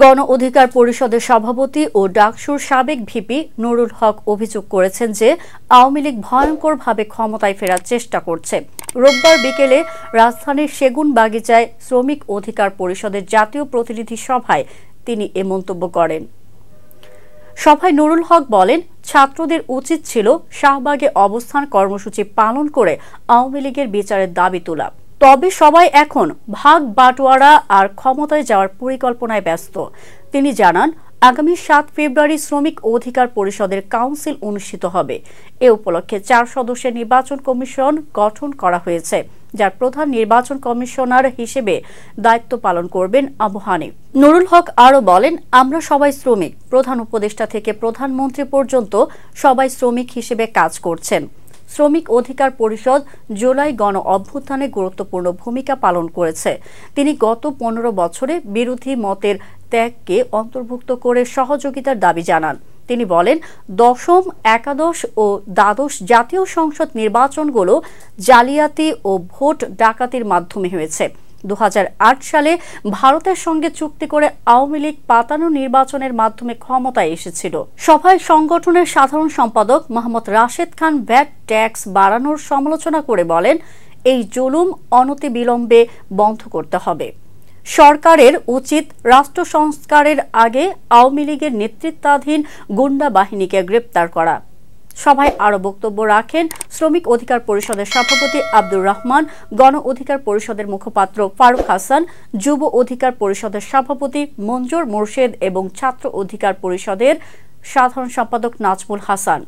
গণ অধিকার পরিষদের সভাপতি ও ডাকসুর সাবেক ভিপি নুরুল হক অভিযোগ করেছেন যে আওয়ামী লীগ ভয়ঙ্করভাবে ক্ষমতায় ফেরার চেষ্টা করছে। রোববার বিকেলে রাজধানীর সেগুনবাগিচায় শ্রমিক অধিকার পরিষদের জাতীয় প্রতিনিধি সভায় তিনি এ মন্তব্য করেন। সভায় নুরুল হক বলেন, ছাত্রদের উচিত ছিল শাহবাগে অবস্থান কর্মসূচি পালন করে আওয়ামী লীগের বিচারের দাবি তোলা। তবে সবাই এখন ভাগ বাটোয়ারা আর ক্ষমতায় যাওয়ার পরিকল্পনায় ব্যস্ত। তিনি জানান, আগামী 7 ফেব্রুয়ারি শ্রমিক অধিকার পরিষদের কাউন্সিল অনুষ্ঠিত হবে। এ উপলক্ষে 4 সদস্যের নির্বাচন কমিশন গঠন করা হয়েছে, যার প্রধান নির্বাচন কমিশনার হিসেবে দায়িত্ব পালন করবেন আবু হানিফ। নুরুল হক আরও বলেন, আমরা সবাই শ্রমিক, প্রধান উপদেষ্টা থেকে প্রধানমন্ত্রী পর্যন্ত সবাই শ্রমিক হিসেবে কাজ করছেন। শ্রমিক অধিকার পরিষদ জুলাই গণ অভ্যুত্থানে গুরুত্বপূর্ণ ভূমিকা পালন করেছে। তিনি গত 15 বছরে বিরোধী মতের ত্যাগকে অন্তর্ভুক্ত করে সহযোগিতার দাবি জানান। তিনি বলেন, দশম, একাদশ ও দ্বাদশ জাতীয় সংসদ নির্বাচনগুলো জালিয়াতি ও ভোট ডাকাতির মাধ্যমে হয়েছে। 2008 সালে ভারতের সঙ্গে চুক্তি করে আওয়ামী লীগ পাতানো নির্বাচনের মাধ্যমে ক্ষমতায় এসেছিল। সভায় সংগঠনের সাধারণ সম্পাদক মোহাম্মদ রাশেদ খান ভ্যাট ট্যাক্স বাড়ানোর সমালোচনা করে বলেন, এই জুলুম অনতিবিলম্বে বন্ধ করতে হবে। সরকারের উচিত রাষ্ট্র সংস্কারের আগে আওয়ামী লীগের নেতৃত্বাধীন গুন্ডা বাহিনীকে গ্রেপ্তার করা। সভায় আরও বক্তব্য রাখেন শ্রমিক অধিকার পরিষদের সভাপতি আব্দুর রহমান, গণ অধিকার পরিষদের মুখপাত্র ফারুক হাসান, যুব অধিকার পরিষদের সভাপতি মঞ্জুর মোর্শেদ এবং ছাত্র অধিকার পরিষদের সাধারণ সম্পাদক নাজমুল হাসান।